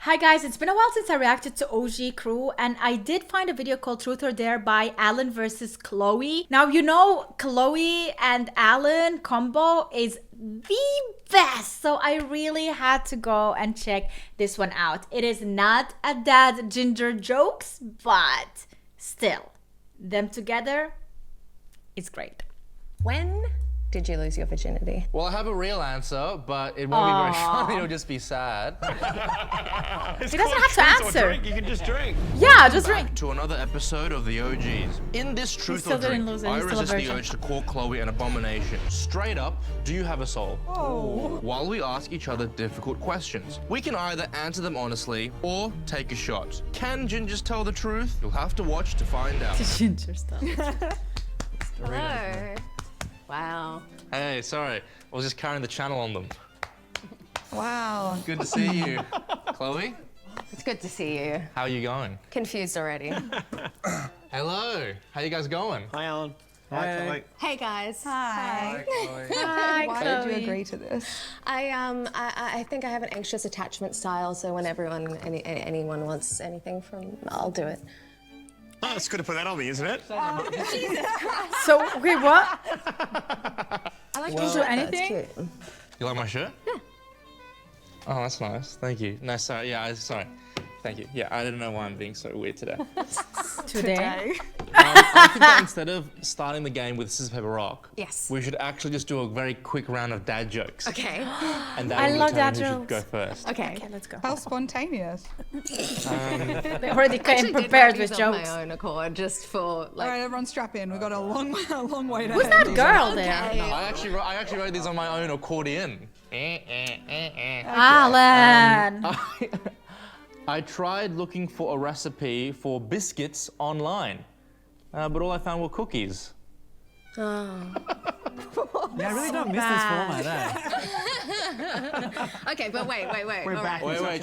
Hi guys, it's been a while since I reacted to OG Crew, and I did find a video called Truth or Dare by Alan versus Chloe. Now, you know, Chloe and Alan combo is the best, so I really had to go and check this one out. It is not a dad ginger jokes, but still, them together is great. When did you lose your virginity? Well, I have a real answer, but it won't be very funny. It'll just be sad. He doesn't have to answer. You can just drink. Yeah, just drink. Back to another episode of the OGs. In this Truth still or Drink, didn't lose it. I He's still a resist the virgin. urge to call Chloe an abomination. Straight up, do you have a soul? Oh. While we ask each other difficult questions, we can either answer them honestly or take a shot. Can gingers tell the truth? You'll have to watch to find out. Ginger stuff. Hello. Wow. Hey, sorry. I was just carrying the channel on them. Wow. Good to see you. Chloe, It's good to see you. how are you going? Confused already. Hello. How you guys going? Hi, Alan. Hi. Hey guys. Hi. Hi, Why Chloe. did you agree to this? I think I have an anxious attachment style, so when anyone wants anything from, I'll do it. Oh, it's good to put that on me, isn't it? So, wait, what? I like Don't do anything? That's cute. You like my shirt? Yeah. Oh, that's nice. Thank you. No, sorry. Yeah, sorry. Thank you. Yeah, I didn't know why I'm being so weird today. Today. I think that instead of starting the game with scissors, paper, rock, Yes. we should actually just do a very quick round of dad jokes. Okay. And that I will love determine dad who should jokes. go first. Okay. Okay, let's go. How spontaneous. They already came Actually did prepared write with these on jokes. my own accord, just for All like. right, everyone strap in. We've got a long way to Who's that girl there? Okay. I actually wrote these on my own accordion. Alan. I tried looking for a recipe for biscuits online, but all I found were cookies. Oh. Yeah, I really don't miss this format, eh? Okay, but wait. We're back. Wait,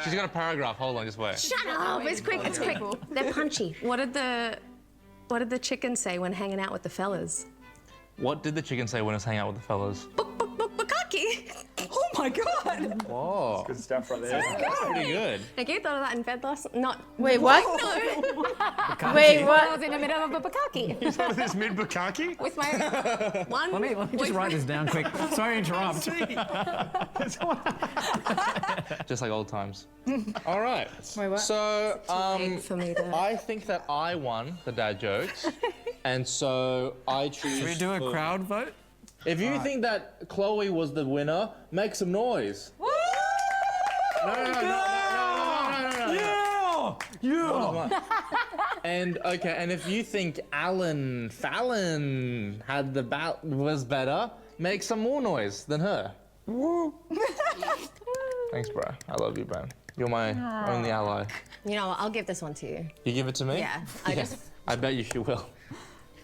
she's got a paragraph. Hold on, just wait. Shut up! It's quick. They're punchy. What did the chicken say when hanging out with the fellas? What did the chicken say when it's hanging out with the fellas? Bukkake. Oh my god! Whoa, Good stuff right there. that's pretty good. Like you thought of that in bed last? Not. Wait, what? No. Wait, I what? was in the middle of a bukkake You thought of this mid-bukkake? with my one. Let me just write this down quick. Sorry to interrupt. Just like old times. All right. Wait, what? So, Big for me to. I think that I won the dad jokes, and so I choose. Should we do a for- crowd vote? If you think that Chloe was the winner, make some noise. No. Yeah! And okay, and if you think Alan Fallon had the was better, make some more noise than her. Thanks, bro. I love you, bro. You're my only ally. You know what? I'll give this one to you. You give it to me? Yeah. I just. I bet you she will.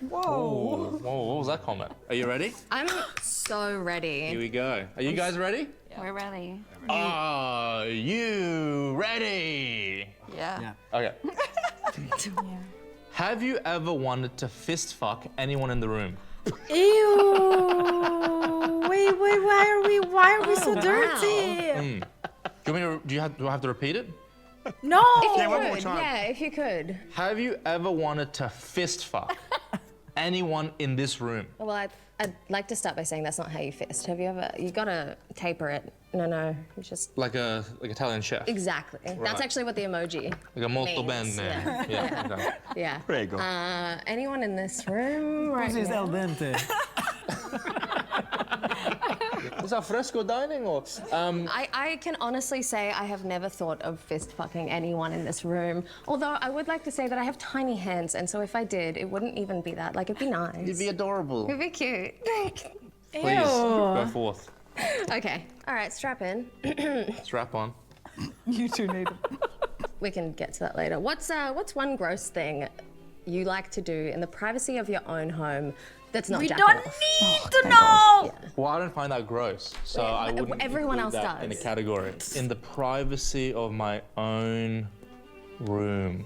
Whoa. Whoa, what was that comment? Are you ready? I'm so Here ready. we go. Are you guys ready? We're ready. Are you ready? Yeah. Okay. Have you ever wanted to fist fuck anyone in the room? Ew. Wait, why are we so wow. dirty? Do I have to repeat it? No. Yeah, one more Good. time. Yeah, if you could. Have you ever wanted to fist fuck anyone in this room? Well, I'd like to start by saying that's not how you fist. Have you ever? You gotta taper it. No, you just. Like Italian chef? Exactly. That's actually what the emoji. Like a molto means, bene. Yeah. Okay. Yeah. There you go. Anyone in this room right This is now? el dente. Is that fresco dining or? I can honestly say I have never thought of fist fucking anyone in this room. Although I would like to say that I have tiny hands, and so if I did, it wouldn't even be that. Like, it'd be nice. You'd be adorable. It'd be cute. Please go forth. Okay. All right, strap in. Strap on. You two need it. We can get to that later. What's one gross thing you like to do in the privacy of your own home that's not We jacking don't off? need to know. Well, I don't find that gross, so I wouldn't everyone include else that in a does. category. In the privacy of my own room.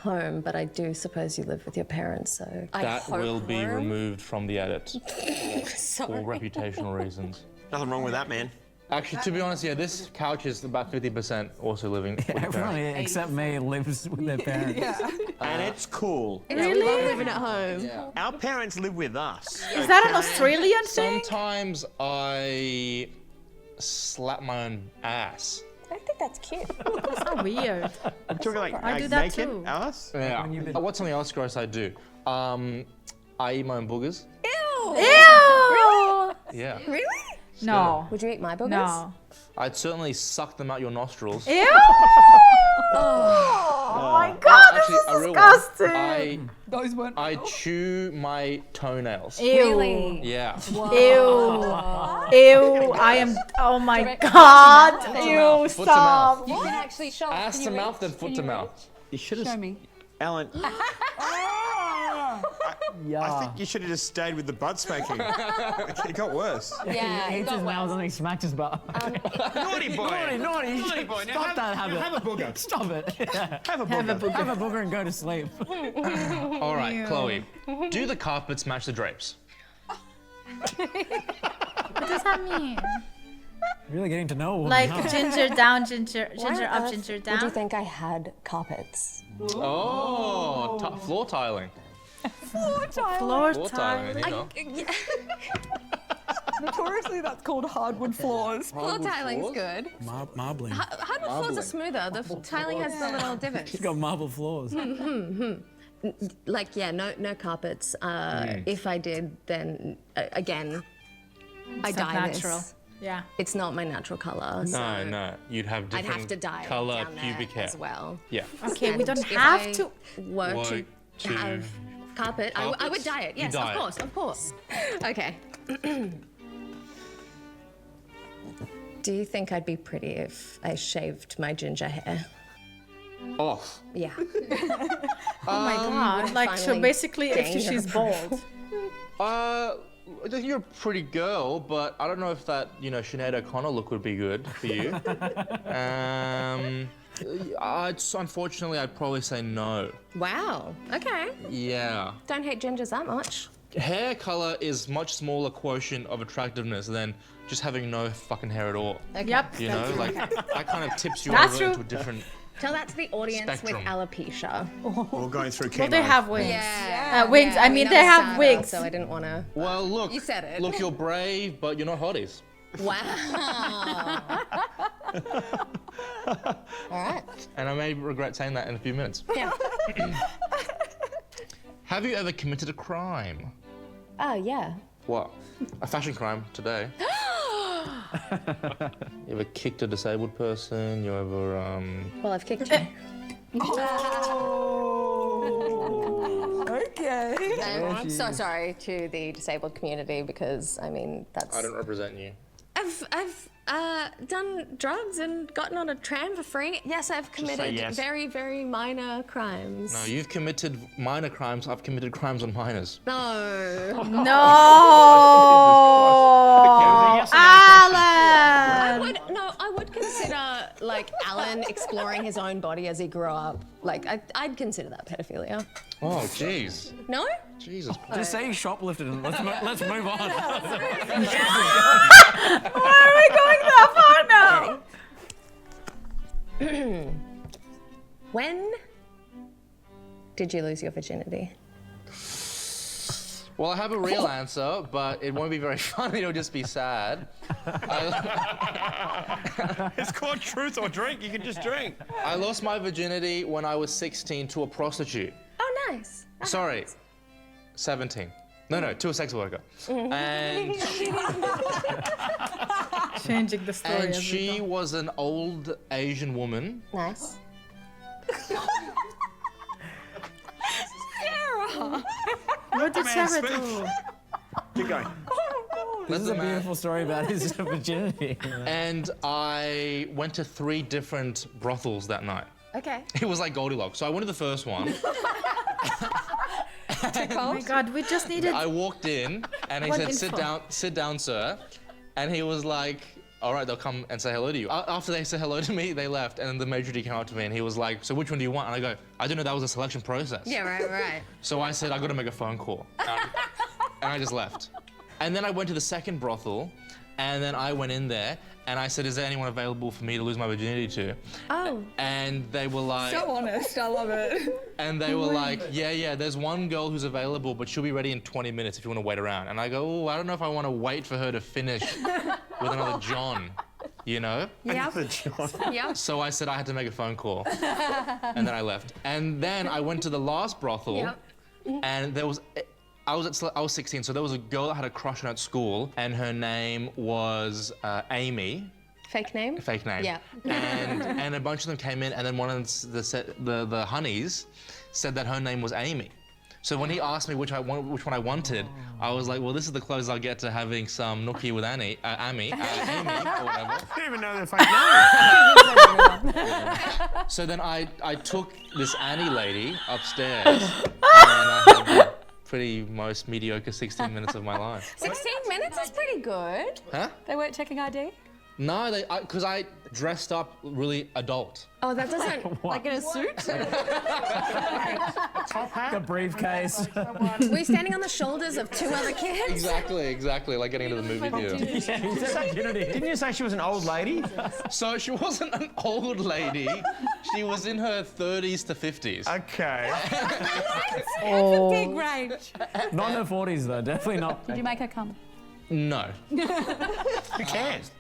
Home, but I do suppose you live with your parents, so I That hope will be home. removed from the edit Sorry. for reputational reasons. Nothing wrong with that, man. Actually, to be honest, yeah, this couch is about 50% also living with the Everyone parents. here except me lives with their parents. Yeah. And it's cool. Yeah, we love living at home. Our parents live with us. Is that an Australian thing? Sometimes I slap my own ass. I think that's cute. That's so weird. I'm talking like, I do that naked too. us. Yeah. What's something else gross I do? I eat my own boogers. Ew! Ew! Yeah. Really? No. Would you eat my boogers? No. I'd certainly suck them out your nostrils. Ew! Oh my god, this Actually, a is real one. disgusting. Those weren't. I chew my toenails. Ew. Really? Yeah. Ew. Ew. I am. Oh my god. Ew. Foot to mouth. Stop. You can actually show. Ass to mouth, then foot to mouth. You should Show have. me. Alan, Yeah. I think you should have just stayed with the butt spanking. It got worse. Yeah, He it hits got his mouth worse. and he smacks his butt. Naughty boy. Naughty. Naughty boy. Now Stop that habit. Have a booger. Stop it. Yeah. Have a booger. Have a booger and go to sleep. All right, Chloe. Do the carpets match the drapes? What does that mean? Really getting to know a woman, Like huh? ginger down, ginger Why up, on ginger earth down. Would you think I had carpets? Oh, floor tiling. Floor Floor tiling, tile. you know. Notoriously, that's called hardwood floors. Floor tiling's good. Marbling. Hardwood floors are smoother. The tiling has the little divots. She's got marble floors. Like, yeah, no carpets. If I did, then again, I It's not dye natural. this. Yeah. It's not my natural color. No, so no. You'd have I'd different have to dye it color down pubic there hair. as well. Yeah. Okay, we And don't if have I to. Were Were to to- have carpet, I would Carpets? dye it. You Yes, dye it. of course. Okay. Do you think I'd be pretty if I shaved my ginger hair? Off. Yeah. Oh my god. Like, so finally basically, if getting she's your bald. I think you're a pretty girl, but I don't know if that, Sinead O'Connor look would be good for you. Unfortunately, I'd probably say no. Wow. Okay. Yeah. Don't hate gingers that much. Hair color is much smaller quotient of attractiveness than just having no fucking hair at all. Okay. Yep. You know, like that kind of tips you That's over true. into a different. Tell that to the audience Spectrum. with alopecia. Or going through chemo. Well, they have wings. Yeah. Wings. I mean, they have sad, wigs. So I didn't want to. Well, look. You said it. Look, you're brave, but you're not hotties. Wow. All right. And I may regret saying that in a few minutes. Yeah. Have you ever committed a crime? Oh, yeah. What? A fashion crime today. You ever kicked a disabled person? You ever, Well, I've kicked you. Okay. I'm so sorry to the disabled community because, I mean, that's. I don't represent you. I've done drugs and gotten on a tram for free. Yes, I've committed yes. very, very minor crimes. No, you've committed minor crimes. I've committed crimes on minors. No. No. I Alan. would consider like Alan exploring his own body as he grew up. Like I'd consider that pedophilia. Oh, jeez. No? Jesus Christ. Just say you shoplifted and let's move on. Why are we going that far now? When did you lose your virginity? Well, I have a real answer, but it won't be very funny. It'll just be sad. It's called truth or drink. You can just drink. I lost my virginity when I was 16 to a prostitute. Oh, nice. Sorry, 17. No, to a sex worker. And Changing the story. as we she go. was an old Asian woman. Nice. What did Man, Sarah speak. do? Keep going. This is the a man- beautiful story about his virginity. And I went to 3 different brothels that night. Okay. It was like Goldilocks. So I went to the first one. Oh my god, we just needed. I walked in and he What said, info? sit down, sir. And he was like, all right, they'll come and say hello to you. After they said hello to me, they left. And then the maitre d' came up to me and he was like, so which one do you want? And I go, I didn't know that was a selection process. Yeah, right. So I said, I got to make a phone call. And I just left. And then I went to the second brothel And then I went in there and I said, is there anyone available for me to lose my virginity to? Oh. And they were like... So honest, I love it. And they were like, yeah, there's one girl who's available, but she'll be ready in 20 minutes if you want to wait around. And I go, oh, I don't know if I want to wait for her to finish with another John, you know? Yeah. Yeah. So I said I had to make a phone call. And then I left. And then I went to the last brothel, Yep. and there was... I was 16, so there was a girl that had a crush on at school, and her name was Amy. Fake name? Fake name. Yeah. And a bunch of them came in, and then one of the honeys said that her name was Amy. So when he asked me which one I wanted, I was like, well, this is the closest I'll get to having some nookie with Amy, Amy, or whatever. I don't even know their fake name. So then I took this Annie lady upstairs, and I had the pretty most mediocre 16 minutes of my life. 16 minutes is pretty good. Huh? They weren't checking ID? No, because I dressed up really adult. Oh, that doesn't... Like in a suit? Top hat. A briefcase. Were you standing on the shoulders of 2 other kids? Exactly, like getting into the movie theater. Didn't you say she was an old lady? So she wasn't an old lady. She was in her 30s to 50s. Okay. That's a big range. Not in her 40s though, definitely not. Did you make her come? No. Who cares?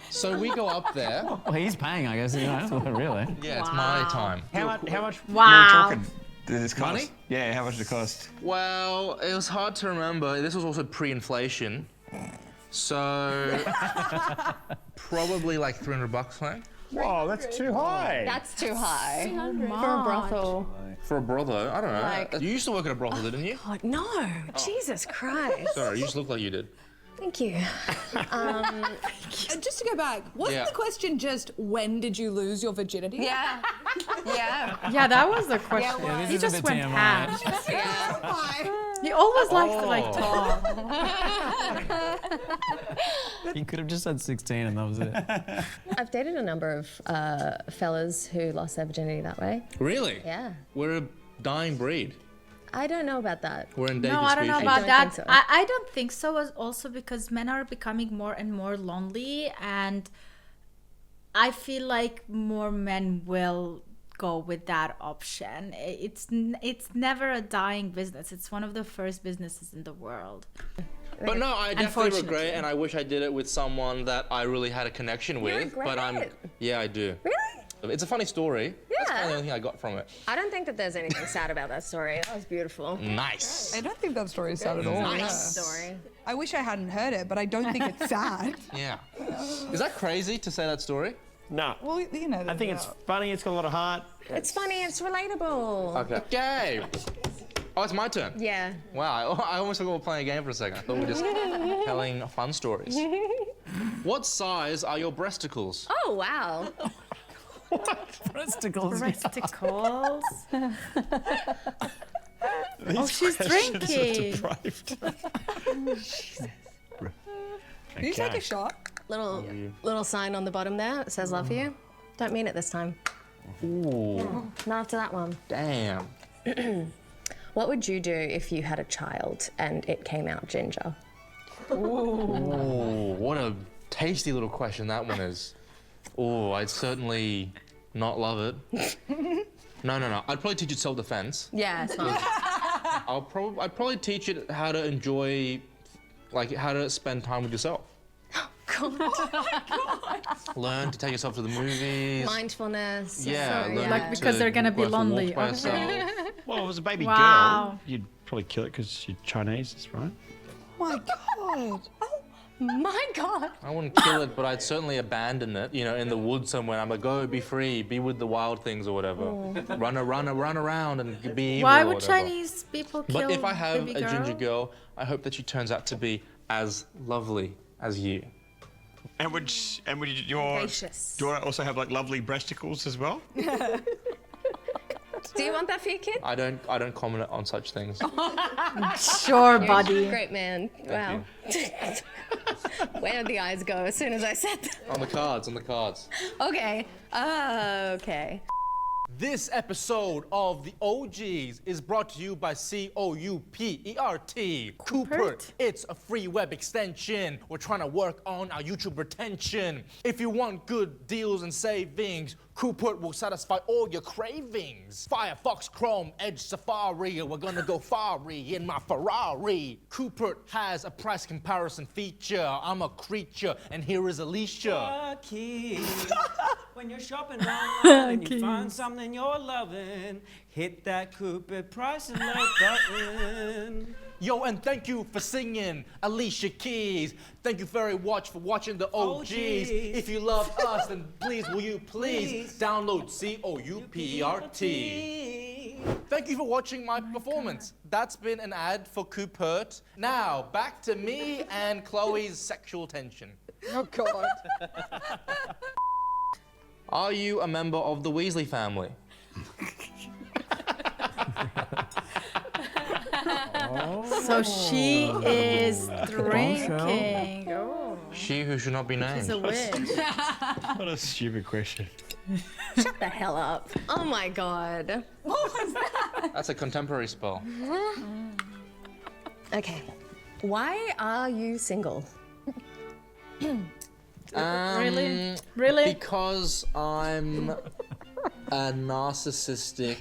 So we go up there. Well, he's paying, I guess, you know, really. Yeah, it's my time. How much Wow. were we talking? Did this cost? Money? Yeah, how much did it cost? Well, it was hard to remember. This was also pre-inflation. So probably like $300, right? Whoa, that's too high. That's too high. For a brothel. For a brothel, I don't know. Like- You used to work at a brothel, didn't you? Oh, no. Jesus Christ. Sorry, you just look like you did. Thank you. Just to go back, wasn't Yeah. the question just when did you lose your virginity? Yeah. Yeah. Yeah, that was the question. Yeah, this He is a just bit went TMI. half. Yeah. He always likes to like talk. He could have just said 16 and that was it. I've dated a number of fellas who lost their virginity that way. Really? Yeah. We're a dying breed. I don't know about that. We're endangered No, I don't know species. about don't that. think so. I don't think so. Also because men are becoming more and more lonely, and I feel like more men will go with that option. It's never a dying business. It's one of the first businesses in the world. But no, I definitely Unfortunately. regret it, and I wish I did it with someone that I really had a connection with. regret But it? yeah, I do. Really? It's a funny story. That's kind of the Yeah. only thing I got from it. I don't think that there's anything sad about that story. That was beautiful. Nice. I don't think that story is sad at all. Nice story. I wish I hadn't heard it, but I don't think it's sad. Yeah. Is that crazy to say that story? No. Well, you know. I think it's funny, it's got a lot of heart. It's funny, it's relatable. Okay. Oh, it's my turn. Yeah. Wow, I almost thought we were playing a game for a second. I thought we were just telling fun stories. What size are your breasticles? Oh, wow. Breasticles. Testicles. Oh, she's drinking. Can you take a shot? Little sign on the bottom there. It says love you. Don't mean it this time. Ooh, Not after that one. damn. What would you do if you had a child and it came out ginger? Ooh, what a tasty little question that one is. Oh, I'd certainly not love it. No. I'd probably teach it self-defense. Yeah, it's fine. I'd probably teach it how to enjoy, like how to spend time with yourself. Learn to take yourself to the movies. Mindfulness. Yeah, So, learn Like, because to they're gonna go be for a walk lonely. by Okay. yourself. Well, if it was a baby Wow. girl, you'd probably kill it because you're Chinese, right? My God. My God. I wouldn't kill it, but I'd certainly abandon it, you know, in the woods somewhere. I'm like, go, be free, be with the wild things or whatever. Run around and be evil Why or would whatever. Chinese people kill But if I have baby a ginger girl, I hope that she turns out to be as lovely as you. And would you Gracious. do you want to also have like lovely breasticles as well? Do you want that for your kid? I don't comment on such things. Sure, buddy. Great man. Wow. Where did the eyes go as soon as I said that? On the cards. Okay. Okay. This episode of the OGs is brought to you by Coupert. Coupert. It's a free web extension. We're trying to work on our YouTube retention. If you want good deals and savings, Coupert will satisfy all your cravings. Firefox, Chrome, Edge, Safari, we're gonna go far-y in my Ferrari. Coupert has a price comparison feature. I'm a creature, and here is Alicia. When you're shopping online and you find something you're loving, hit that Coupert price alert button. Yo, and thank you for singing, Alicia Keys. Thank you very much for watching the OGs. If you love us, then please, will you please download Coupert. Thank you for watching my performance. That's been an ad for Coupert. Now, back to me and Chloe's sexual tension. Oh, God. Are you a member of the Weasley family? So she is drinking. Oh, She who should not be named. she's a witch. What a stupid question. Shut the hell up. Oh my God. That's a contemporary spell. Okay. Why are you single? Really? Really? Because I'm a narcissistic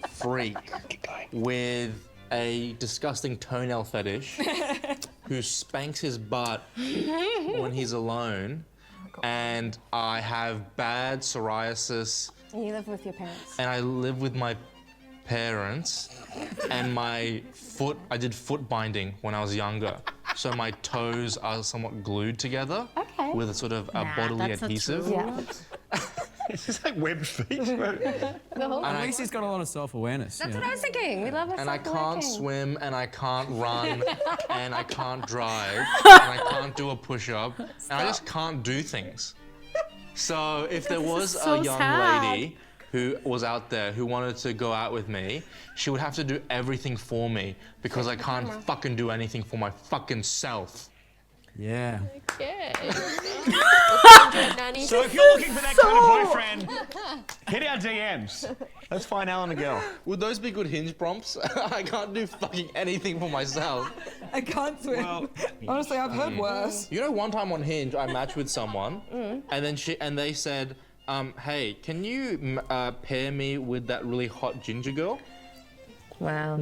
freak with a disgusting toenail fetish who spanks his butt when he's alone, and I have bad psoriasis, And you live with your parents. and I live with my parents, and my foot, I did foot binding when I was younger, so my toes are somewhat glued together with a sort of a bodily that's not adhesive. true. Yeah. It's just like web feet. At least he's got a lot of self-awareness. That's what I was thinking. We love our And I can't self-working. swim, and I can't run, and I can't drive, and I can't do a push-up, and I just can't do things. So if there was so a young sad. lady who was out there who wanted to go out with me, she would have to do everything for me because I can't fucking do anything for my fucking self. Yeah. So if you're looking for that kind of boyfriend, hit our DMs. Let's find Alan a girl. Would those be good Hinge prompts? I can't do fucking anything for myself. I can't swim. Honestly, I've heard worse. You know, one time on Hinge, I matched with someone, and then they said, "Hey, can you pair me with that really hot ginger girl?" Wow.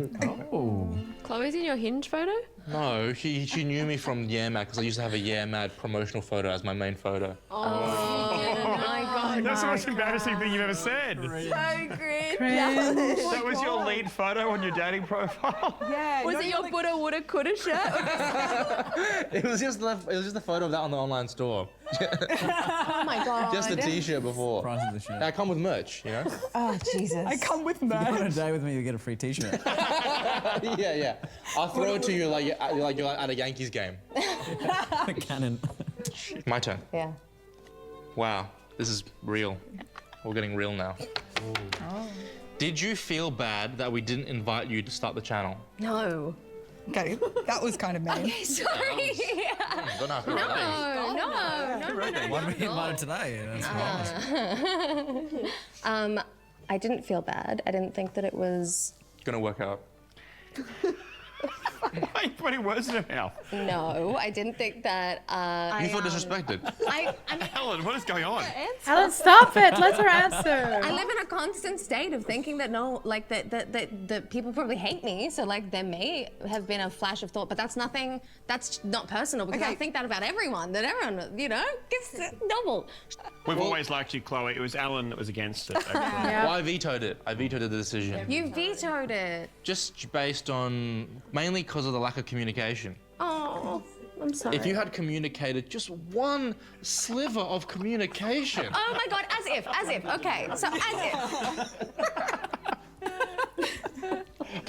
Oh. Chloe's in your Hinge photo? No, she knew me from Yeah Mad because I used to have a Yeah Mad promotional photo as my main photo. Oh my God. That's the most embarrassing thing you've ever said. So cringe. That was your lead photo on your dating profile? Yeah. Was it your Buddha, woulda, coulda shirt? It was just the photo of that on the online store. Oh my God. Just the T-shirt before. Price of the shirt. I come with merch, you know. Oh, Jesus. I come with On a merch. day with me, you get a free T-shirt. Yeah. I'll throw it to you like you're at a Yankees game. The cannon. My turn. Yeah. Wow, this is real. We're getting real now. Did you feel bad that we didn't invite you to start the channel? No. Okay, that was kind of mean. Sorry. Don't know how I feel about that. No. Why did we invite him today? That's nice. I didn't feel bad. I didn't think that it was. Gonna work out. Why are you putting words in her mouth? No, I didn't think that. You feel disrespected. I mean, Helen, what is going on? Helen, stop it. Let her answer. I live in a constant state of thinking that that people probably hate me. So like there may have been a flash of thought, but that's not personal because I Okay. think that about everyone. That everyone, gets double. We've always liked you, Chloe. It was Alan that was against it, actually. Well, I vetoed it. I vetoed the decision. You vetoed it. Just based on, mainly because of the lack of communication. Oh, I'm sorry. If you had communicated just one sliver of communication. Oh my God, as if. Okay, so as if.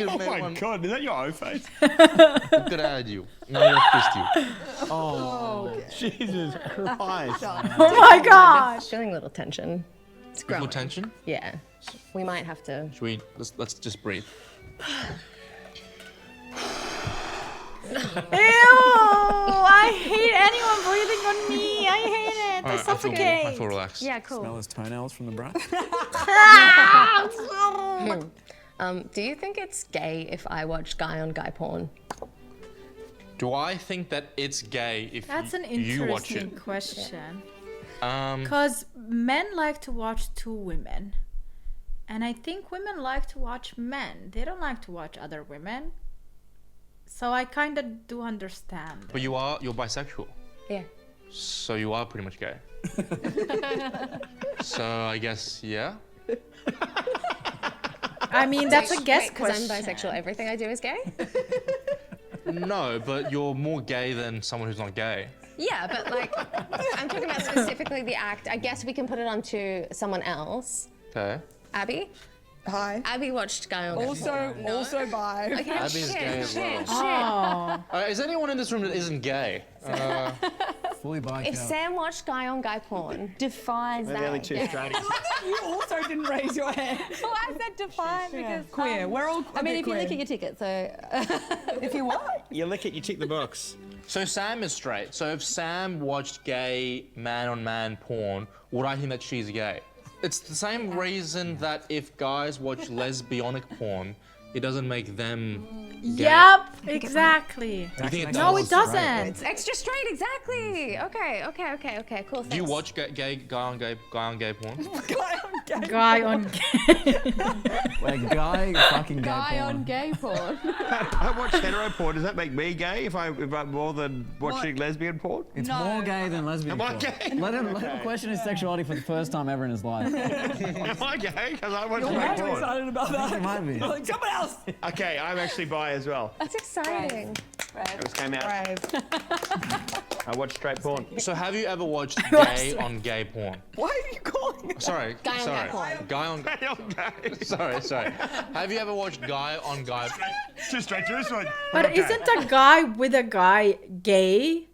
Oh my God, is that your O face? Could add you. No, I'm gonna fist you. Jesus Christ. Oh my gosh. Feeling a little tension. It's growing. Little tension. Yeah. We might have to. Should we? Let's just breathe. Ew! I hate anyone breathing on me. I hate it. it. I I suffocate. feel relaxed. Yeah, Smell cool. his toenails from the brush. Do you think it's gay if I watch guy on guy porn? Do I think that it's gay if That's an you watch interesting it? question. Um, Because men like to watch two women. And I think women like to watch men. They don't like to watch other women. So I kind of do understand. but you're bisexual. Yeah. So you are pretty much gay. So I guess, yeah. I mean, that's a guess Because question. I'm bisexual, everything I do is gay? No, but you're more gay than someone who's not gay. Yeah, but like, I'm talking about specifically the act. I guess we can put it onto someone else. Okay. Abby? Hi. Abby watched Guy on Guy porn. Also bi. Okay, Abby's gay as well. Oh. Is anyone in this room that isn't gay? Fully biked If out. Sam watched Guy on Guy porn, defines They're the only two straighties. You also didn't raise your hand. Well, I said define because Queer. We're all I mean, a if bit you look queer. at your ticket, so If you what? You lick it, you tick the box. So Sam is straight. So if Sam watched gay man-on-man porn, would I think that she's gay? It's the same reason that if guys watch lesbianic porn, it doesn't make them gay. Yep, exactly. You think it No, does? it doesn't. it's extra straight, exactly. Okay, cool. Do you thanks. watch guy on gay porn? Guy on Like guy fucking gay guy porn. on gay porn. I watch hetero porn. Does that make me gay if I'm more than watching lesbian porn? It's more gay than lesbian Am I porn. gay? Let him question his sexuality for the first time ever in his life. Am I gay? Because I watch You're gay too porn. excited about that. It might be. Like someone else. Okay, I'm actually bi as well. That's exciting. It just came out. Brave. I watch straight porn. So have you ever watched gay on gay porn? Why are you calling it? Sorry, Guy on sorry. guy porn. Guy on. Okay. Sorry. Have you ever watched guy on guy? Just straight to this one. But Okay. isn't a guy with a guy gay?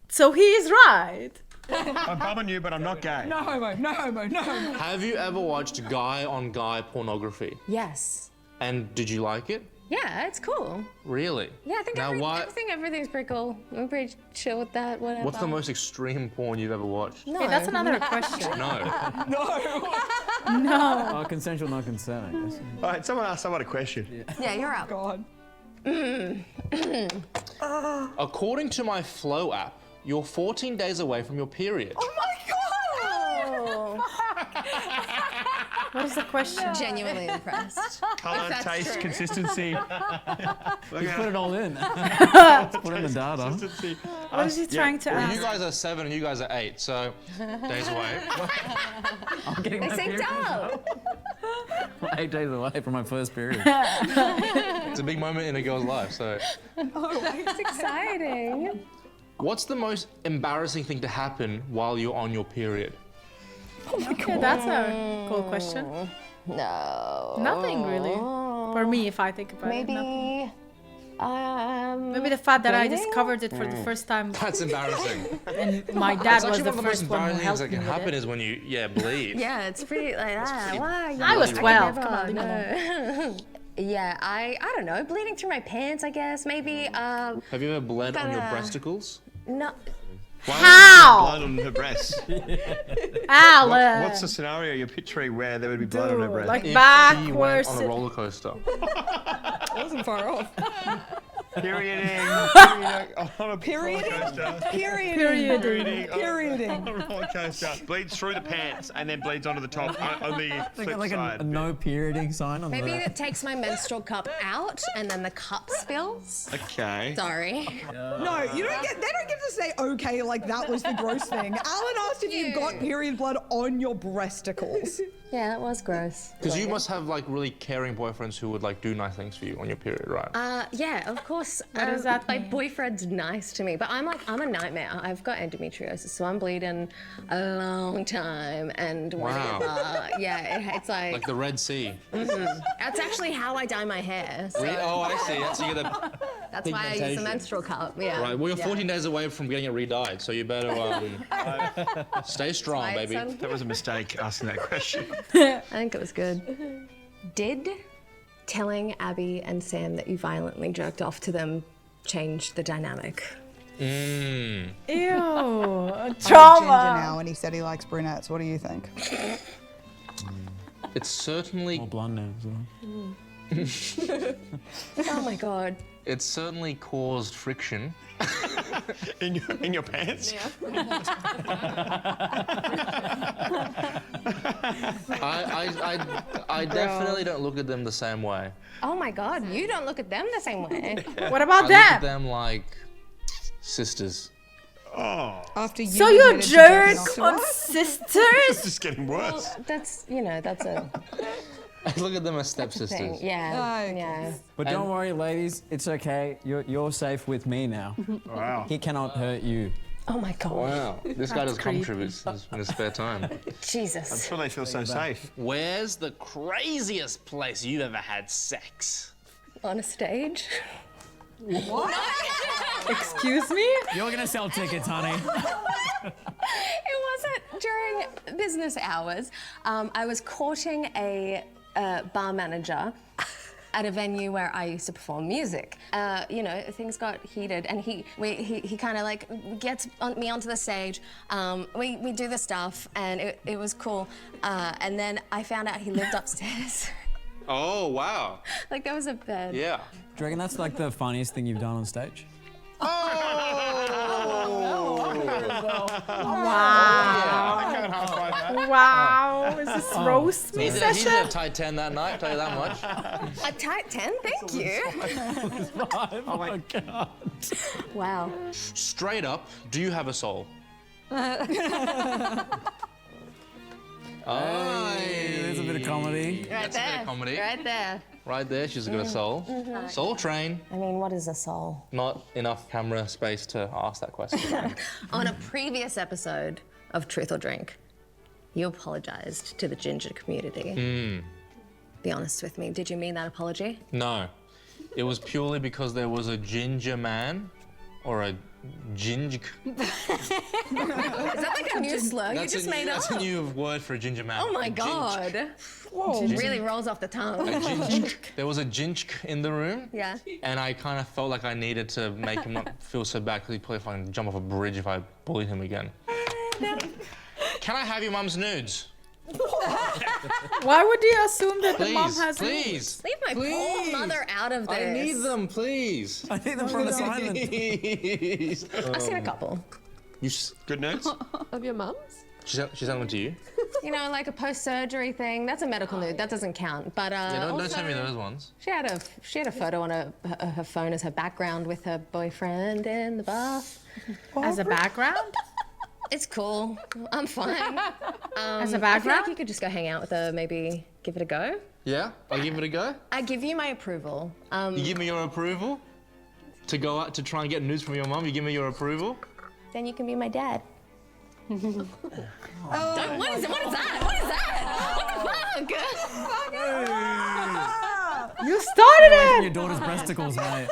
So he is right. I'm bumming you, but I'm not gay. No homo, no homo, no homo. Have you ever watched guy on guy pornography? Yes. And did you like it? Yeah, it's cool. Really? Yeah, I think, Now I think everything's pretty cool. I'm pretty chill with that, whatever. What's the most extreme porn you've ever watched? No. Okay, that's another question. No. No. Oh, consensual, not consent, I guess. All right, someone asked someone a question. Yeah, you're up. God. According to my Flow app, you're 14 days away from your period. Oh my God! What is the question? Genuinely impressed. Colour, that's taste, true. You consistency. put it all in. Put in the data. Consistency. What is he trying to Well, ask? you guys are 7 and you guys are 8, so days away. I'm getting They my synced period. up. 8 days away from my first period. It's a big moment in a girl's life, so. It's exciting. What's the most embarrassing thing to happen while you're on your period? Okay, that's a cool question. No. Nothing really. For me, if I think about it. nothing. Maybe, Maybe the fact that I bleeding? discovered it for the first time That's embarrassing. and my dad It's was actually the one of the most first one who embarrassing things helped that me can with happen it. is when you, bleed. Yeah, it's pretty like that. Why? I was 12. Never, Come on, leave me no. Yeah, I don't know. Bleeding through my pants, I guess. Maybe. Have you ever bled on your Gotta- breasticles? No. How? Blood on her breasts. Alan! What's the scenario you're picturing where there would be blood on her Dude, breast? like If she went backwards. on a roller coaster. Wasn't far off. Perioding. On a Perioding? roller coaster. Perioding. Perioding. Perioding. On a roller coaster. Bleeds through the pants and then bleeds onto the top on the flip Like a side. no perioding sign on Maybe the... it takes my menstrual cup out and then the cup spills. Okay. Sorry. No, you don't get. They don't get to say okay like that was the gross thing. Alan asked if you got period blood on your breasticles. Yeah, that was gross. Because you must have like really caring boyfriends who would like do nice things for you on your period, right? Yeah, of course. What does that my mean? boyfriend's nice to me, but I'm a nightmare. I've got endometriosis, so I'm bleeding a long time, and Wow. whenever, yeah, it's like, Like the Red Sea. that's actually how I dye my hair. So Oh, I see. So you get a that's why I use pigmentation. the menstrual cup. Yeah. right. Well, you're yeah. 14 days away from getting it re-dyed, so you better stay strong, Right, baby. son? That was a mistake asking that question. I think it was good. Did telling Abby and Sam that you violently jerked off to them change the dynamic? Ew. I have Ginger Trauma. now, and he said he likes brunettes. What do you think? It's certainly More blonde now as well. Oh my god. it's certainly caused friction. In your pants? I definitely don't look at them the same way. Oh my god, you don't look at them the same way. What I about look at them? them like sisters. Oh, After you So you admitted to jerking off jerk to on us? it's sisters? just getting worse. That's, you know, that's a I look at them as thing. stepsisters. Yeah. Okay. Yeah. But don't worry, ladies. It's okay. You're safe with me now. Wow. He cannot hurt you. Oh my god. Wow, this guy does creepy. contribute in his spare time. I'm Jesus. sure they feel so safe. Where's the craziest place you've ever had sex? On a stage? Excuse me? You're gonna sell tickets, honey. It wasn't during business hours. I was courting a bar manager at a venue where I used to perform music. You know, things got heated, and he kind of like gets me onto the stage. We do the stuff, and it was cool. And then I found out he lived upstairs. Oh, wow. Like there was a bed. Yeah. Do you reckon that's like the funniest thing you've done on stage? Wow. Is this roast me He did a session? tight 10 that night, tell you that much. A tight 10, thank you. Oh my god. Wow. Straight up, do you have a soul? There's a bit of comedy. Right That's a bit of comedy. Right there. Right there, she's got a soul. Soul train. I mean, what is a soul? Not enough camera space to ask that question. On a previous episode of Truth or Drink, you apologized to the ginger community. Be honest with me, did you mean that apology? No. It was purely because there was a ginger man or a ginger. Is that like a new slur you just made up? That's a new word for a ginger man. Oh my A ginge. god. Whoa. Really rolls off the tongue. There was a ginge in the room. Yeah. And I kind of felt like I needed to make him not feel so bad because he'd probably fucking jump off a bridge if I bullied him again. Can I have your mum's nudes? Why would you assume that the mom Please, has please. Leave my poor mother out of this. I need them, please. I need them for an assignment. Please. I've seen a couple. Good notes? Of your mum's? She sent them to you? You know, like a post-surgery thing. That's a medical nude. That doesn't count. But Yeah, don't also, send me those ones. She had a photo on her phone as her background with her boyfriend in the bath. as a background? It's cool. I'm fine. As a I feel background? like you could just go hang out with her, maybe give it a go. Yeah? I'll give it a go. I give you my approval. You give me your approval to go out to try and get news from your mum. You give me your approval. Then you can be my dad. What is that? What is that? What the fuck? You started Your it! daughter's breasticles, mate.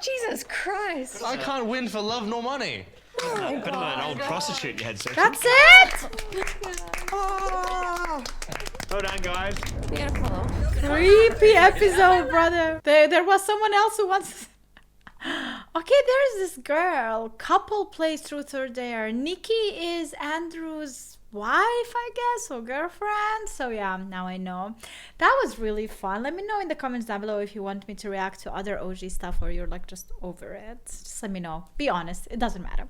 Jesus Christ. I can't win for love nor money. Better than an old prostitute you had sex with. That's it! Well done, guys. Beautiful. Creepy episode, brother. There was someone else who wants. Okay, there's this girl. Couple plays truth or dare. Nikki is Andrew's wife, I guess, or girlfriend. So yeah, now I know. That was really fun. Let me know in the comments down below if you want me to react to other OG stuff or you're like just over it. Just let me know. Be honest. It doesn't matter.